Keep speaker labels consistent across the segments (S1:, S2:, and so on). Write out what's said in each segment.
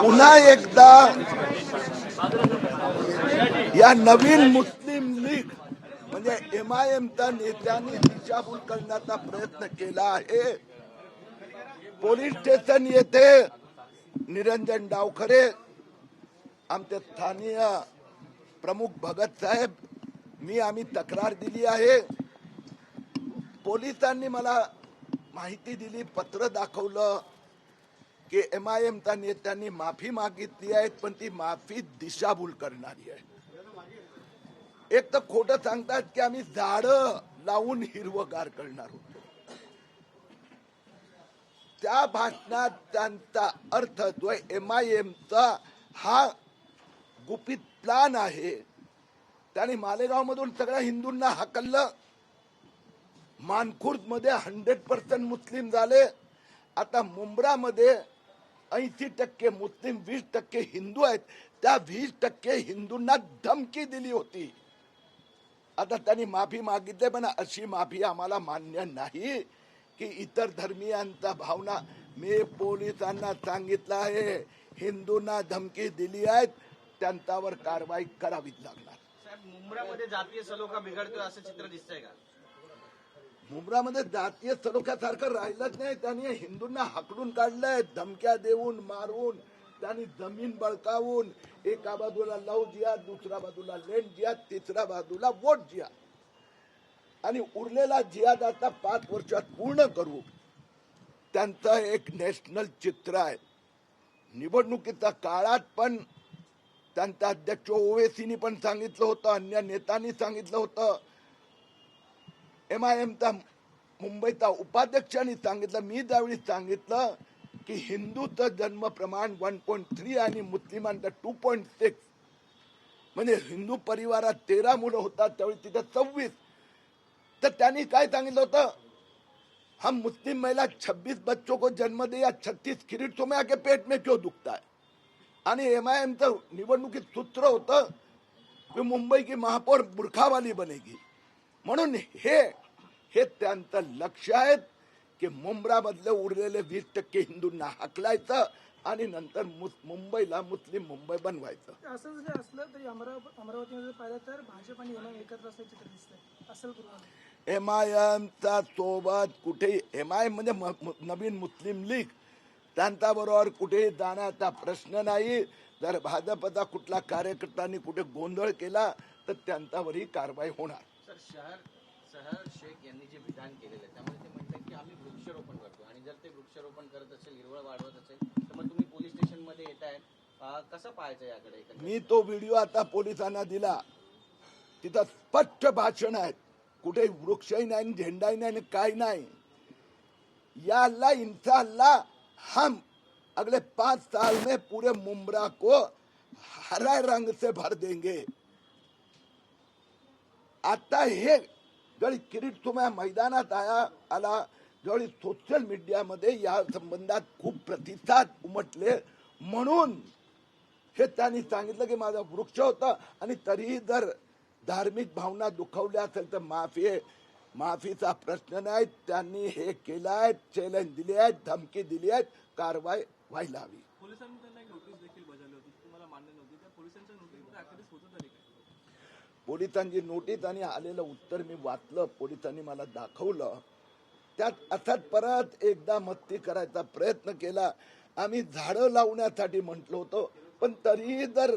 S1: पुन्हा एकदा या नवीन मुस्लिम लीग म्हणजे MIMच्या नेत्यांनी दिशाभूल करण्याचा प्रयत्न केला आहे। पोलीस स्टेशन येथे निरंजन डावखरे आमचे स्थानीय प्रमुख भगत साहेब आम्ही तक्रार दिली आहे। पोलिसांनी मला माहिती दिली, पत्र दाखवलं की MIMच्या नेत्यांनी माफी मागितली आहे, पण ती माफी दिशाभूल करणारी आहे। एक तर खोटं सांगतात की आम्ही झाडं लावून हिरवगार करणार होतो। त्या भाषणात त्यांचा अर्थ जो MIMचा हा गुपित प्लान आहे, त्यांनी मालेगाव मधून सगळ्या हिंदूंना हाकललं। मानखुर्द मध्ये 100% मुस्लिम झाले। आता मुंब्रा मध्ये 80% मुस्लिम, 20% हिंदू आहेत। त्या 20% हिंदूंना धमकी दिली होती। आता त्यांनी माफी मागितली, पण अशी माफी आम्हाला मान्य नाही की इतर धर्मीयांचा भावना। मी पोलिसांना सांगितलं आहे, हिंदूंना धमकी दिली आहे, त्यांच्यावर कारवाई करावीच लागणार।
S2: साहेब, मुंब्रामध्ये जातीय सलोखा बिघडतोय असं चित्र दिसतंय का?
S1: मुंब्रामध्ये जातीय सलोख्यासारखं राहिलंच नाही। त्यांनी हिंदूंना हाकलून काढलंय, धमक्या देऊन, मारून, त्यांनी जमीन बळकावून, एका बाजूला लव जिहाद, दुसऱ्या बाजूला लँड जिहाद, तिसऱ्या बाजूला वोट जिहाद, आणि उरलेला जिहाद आता 5 वर्षात पूर्ण करू। त्यांचं एक नॅशनल चित्र आहे। निवडणुकीच्या काळात पण त्यांचा अध्यक्ष ओवेसीनी पण सांगितलं होतं, अन्य नेत्यांनी सांगितलं होतं, MIMचा मुंबईचा उपाध्यक्षांनी सांगितलं, मी त्यावेळी सांगितलं की हिंदूचं जन्म प्रमाण 1.3 आणि मुस्लिमांचं 2.6, म्हणजे हिंदू परिवारात 13 मुलं होतात, त्यावेळी तिथे 26। तर त्यांनी काय सांगितलं होतं, हम मुस्लिम महिला 26 बच्चों को जन्म दे या 36 किरीटों में आके पेट में क्यों दुखता है। आणि MIMचं निवडणुकीत सूत्र होतं की मुंबई की महापौर बुरखावाली बनेगी। म्हणून हे त्यांचं लक्ष आहे की मुंब्रा मधले उरलेले 20% हिंदूंना हाकलायचं आणि नंतर मुंबईला मुस्लिम मुंबई बनवायचं।
S3: असं जरी असलं तरी अमरावतीमध्ये पाहिलं तर भाजप आणि MIM एकत्र असल्याचे चित्र दिसतंय। असेल
S1: MIMचा सोबत कुठेही, MIM म्हणजे नवीन मुस्लिम लीग, त्यांच्याबरोबर कुठेही जाण्याचा प्रश्न नाही। जर भाजपचा कुठला कार्यकर्त्यांनी कुठे गोंधळ केला तर त्यांच्यावरही कारवाई होणार।
S2: सर, सहर शेख यांनी जे विधान केलेलं आहे त्यामुळे ते म्हणतात की आम्ही वृक्षारोपण करतो, आणि जर ते वृक्षारोपण करत असेल, हिरवळ वाढवत असेल, तर मग तुम्ही पोलीस स्टेशन मध्ये येताय, कसं पाहायचं याकडे?
S1: मी तो व्हिडिओ आता पोलिसांना दिला, तिथं स्पष्ट भाषण आहे, कुठे वृक्षही नाही, झेंडाही नाही, काही नाही। या अल्लाह इंशाअल्लाह हम अगले 5 साल में पूरे मुंब्रा को हरा रंग से भर देंगे। आता हे जरी किरीट तुम्हा मैदानात आला, जरी सोशल मीडियामध्ये या संबंधात खूप प्रतिसाद उमटले, म्हणून हे त्यांनी सांगितलं की माझा वृक्ष होता, आणि तरीही जर धार्मिक भावना दुखावल्या असेल तर माफीचा प्रश्न नाही। त्यांनी हे केलं आहे, चॅलेंज दिले आहेत, धमकी दिली आहे, कारवाई व्हायला हवी।
S3: पोलिसांनी त्यांना एक नोटीस देखील बजावली होती, तुम्हाला मान्य नव्हती, त्या पोलिसांच्या नोटीसवर ऍक्टिव्हिस्ट होत होता का?
S1: पोलिसांची नोटीस आणि आलेलं उत्तर मी वाचलं, पोलिसांनी मला दाखवलं। त्यात अर्थात परत एकदा मस्ती करायचा प्रयत्न केला। आम्ही झाडं लावण्यासाठी म्हटलो होतो, पण तरीही जर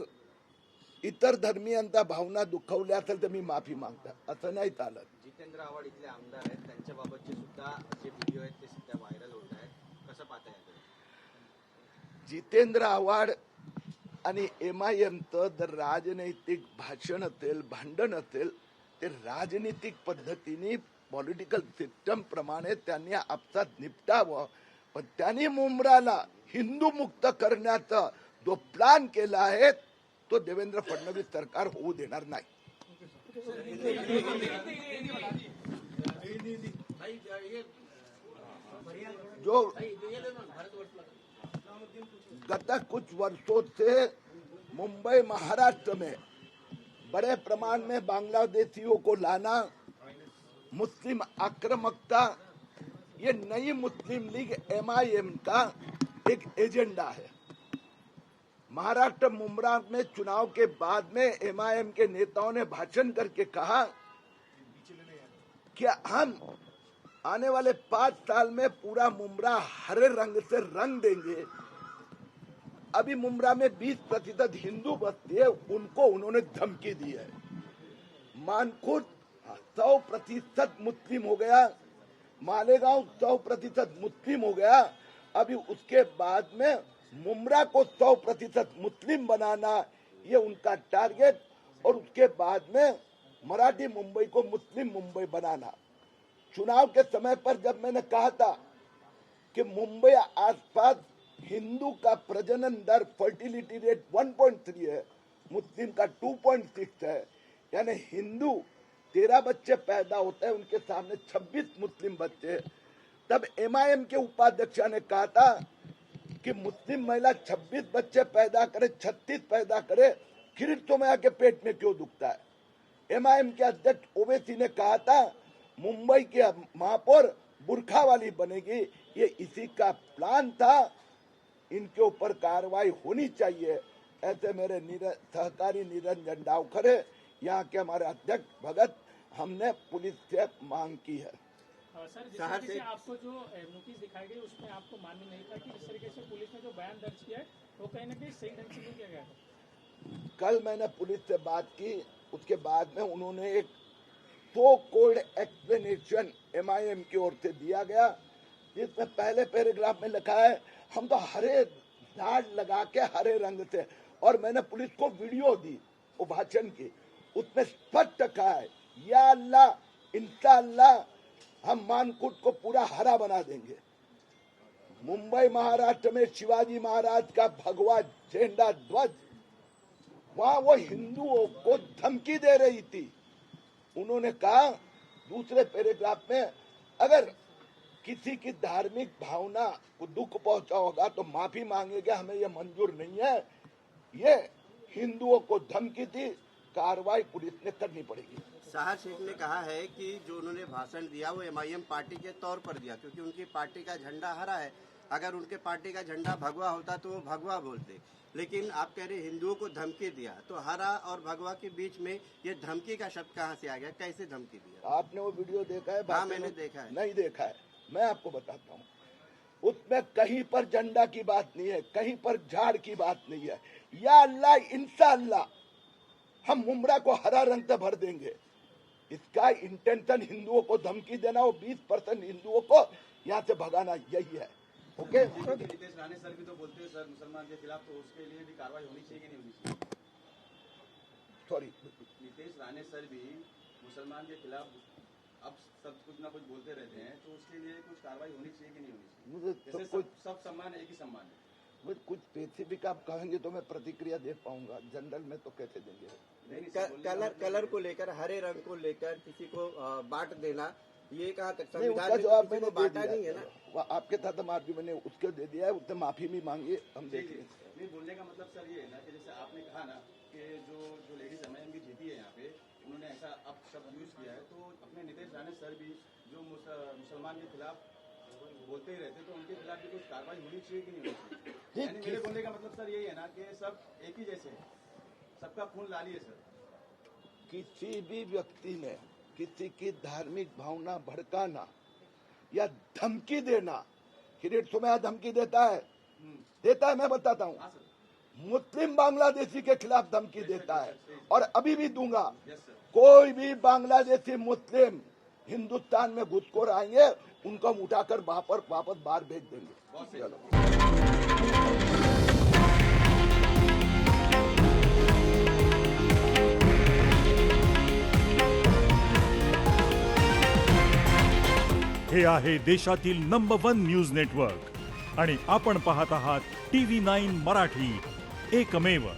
S1: इतर धर्मीयांचा भावना दुखावल्या असेल तर मी माफी मागतो, असं नाही चालत।
S2: जितेंद्र आव्हाड इथले आमदार आहेत, त्यांच्याबाबतचे सुद्धा जे व्हिडिओ आहेत ते सध्या व्हायरल होत आहेत, कसं पाहता याकडे?
S1: जितेंद्र आव्हाड आणि MIMचं जर राजनैतिक भाषण असेल, भांडण असेल, ते राजनीतिक पद्धतीने पॉलिटिकल सिस्टम प्रमाणे त्यांनी आपसात निपटावं। पण त्यांनी मुंब्राला हिंदू मुक्त करण्याचा जो प्लान केला आहे तो देवेंद्र फडणवीस सरकार होऊ देणार नाही। जो गत कुछ वर्षों से मुंबई महाराष्ट्र में बड़े प्रमाण में बांग्लादेशियों को लाना, मुस्लिम आक्रामकता, ये नई मुस्लिम लीग MIM का एक एजेंडा है। महाराष्ट्र मुंब्रा में चुनाव के बाद में एमआईएम के नेताओं ने भाषण करके कहा कि हम आने वाले 5 साल में पूरा मुंब्रा हरे रंग से रंग देंगे। अभी मुंब्रा में 20% हिंदू बस्ती है, उनको उन्होंने धमकी दी है। मानखुर्द 100% मुस्लिम हो गया, मालेगांव 100% मुस्लिम हो गया। अभी उसके बाद में मुंब्रा को 100% मुस्लिम बनाना, ये उनका टारगेट। और उसके बाद में मराठी मुंबई को मुस्लिम मुंबई बनाना। चुनाव के समय पर जब मैंने कहा था कि मुंबई आसपास हिंदू का प्रजनन दर फर्टिलिटी रेट 1.3 है, मुस्लिम का 2.6 है, यानी हिंदू 13 बच्चे पैदा होते हैं, उनके सामने 26 मुस्लिम बच्चे। तब एमआईएम के उपाध्यक्ष ने कहा था कि मुस्लिम महिला 26 बच्चे पैदा करे, 36 पैदा करे, फिर तुम्हें आके पेट में क्यों दुखता है। एमआईएम के अध्यक्ष ओवैसी ने कहा था मुंबई के महापौर बुरखा वाली बनेगी, ये इसी का प्लान था। इनके ऊपर कार्रवाई होनी चाहिए, ऐसे मेरे सहकारी निरंजन डावखरे, यहाँ के हमारे अध्यक्ष भगत, हमने पुलिस से मांग की है।
S4: सर, जिस तरीके से आपको जो नोटिस दिखाई गई उसमें आपको मान्य नहीं था कि जिस तरीके से पुलिस ने जो बयान दर्ज किया है वो कहीं ना कहीं सही ढंग से नहीं किया गया था।
S1: कल मैंने पुलिस से बात की, उसके बाद में उन्होंने एक सो कोल्ड एक्सप्लेनेशन एमआईएम की ओर से दिया गया, जिसमें पहले पैराग्राफ में लिखा है हम तो हरे झाड़ लगा के हरे रंग से, और मैंने पुलिस को वीडियो दी वो भाषण की, उसमें स्पष्ट कहा है या अल्लाह इंशाअल्लाह हम मानकुट को पूरा हरा बना देंगे। मुंबई महाराष्ट्र में शिवाजी महाराज का भगवा झंडा ध्वज, वहां वो हिंदुओं को धमकी दे रही थी। उन्होंने कहा दूसरे पैराग्राफ में अगर किसी की धार्मिक भावना को दुख पहुंचा होगा तो माफी मांगेगा, हमें ये मंजूर नहीं है। ये हिंदुओं को धमकी थी, कार्रवाई पुलिस ने करनी पड़ेगी।
S5: साहर शेख ने कहा है कि जो उन्होंने भाषण दिया वो एमआईएम पार्टी के तौर पर दिया, क्योंकि उनकी पार्टी का झंडा हरा है। अगर उनके पार्टी का झंडा भगवा होता तो वो भगवा बोलते, लेकिन आप कह रहे हिंदुओं को धमकी दिया, तो हरा और भगवा के बीच में ये धमकी का शब्द कहाँ से आ गया, कैसे धमकी दिया?
S1: आपने वो वीडियो देखा है?
S5: हाँ, मैंने देखा है।
S1: नहीं देखा है, मैं आपको बताता हूँ। उसमें कहीं पर झंडा की बात नहीं है, कहीं पर झाड़ की बात नहीं है। या अल्लाह इंशाअल्लाह हम मुंब्रा को हरा रंग से भर देंगे। इसका इंटेंशन हिंदुओं को धमकी देना, वो 20% हिंदुओं को यहाँ से भगाना, यही है। ओके,
S2: नितेश राणे सर भी तो बोलते हैं सर मुसलमान के खिलाफ, तो उसके लिए भी कार्रवाई होनी चाहिए कि नहीं होनी चाहिए?
S1: सॉरी,
S2: नितेश राणे सर भी मुसलमान के खिलाफ अब सब कुछ ना कुछ बोलते रहते हैं, तो उसके लिए कुछ कार्रवाई होनी चाहिए कि नहीं होनी चाहिए?
S1: मुझे
S2: जैसे
S1: सब
S2: सब सम्मान है, एक ही सम्मान है।
S1: मुझे कुछ स्पेसिफिक आप कहेंगे तो मैं प्रतिक्रिया दे पाऊंगा, जनरल में तो कैसे देंगे।
S5: कलर को लेकर, हरे रंग को लेकर किसी को बांट देना, ये कहा तक
S1: नहीं, उसका जवाब मैंने दे दिया है। वो आपके साथ हम आर्ग्यू मैंने उसके दे दिया है, उससे माफी भी मांगी, हम देखेंगे।
S2: नहीं, बोलने का मतलब सर ये है ना कि जैसे आपने कहा ना कि जो लेडीज एमआईएम की जीती है यहाँ पे, उन्होंने ऐसा अब शब्द यूज किया है, तो अपने नितेश राणे सर भी जो मुसलमान के खिलाफ बोलते ही रहते, तो उनके खिलाफ भी कुछ कार्रवाई होनी चाहिए कि नहीं होनी चाहिए? यानी मेरे बोलने का मतलब सर यही है ना कि सब एक ही जैसे हैं, सबका खून लाली है सर।
S1: किसी भी व्यक्ति ने किसी की धार्मिक भावना भड़काना या धमकी देना, किरीट सुमैया धमकी देता है, मैं बताता हूँ।
S2: हाँ सर,
S1: मुस्लिम बांग्लादेशी के खिलाफ धमकी देता है, और अभी भी दूंगा।
S2: Yes sir.
S1: कोई भी बांग्लादेशी मुस्लिम हिंदुस्तान में घुसखोर आएंगे, उनको हम उठाकर वापस बाहर भेज देंगे।
S6: हे आहे देशातील नंबर 1 न्यूज नेटवर्क आणि आपण पाहत आहात TV9 मराठी, एकमेव।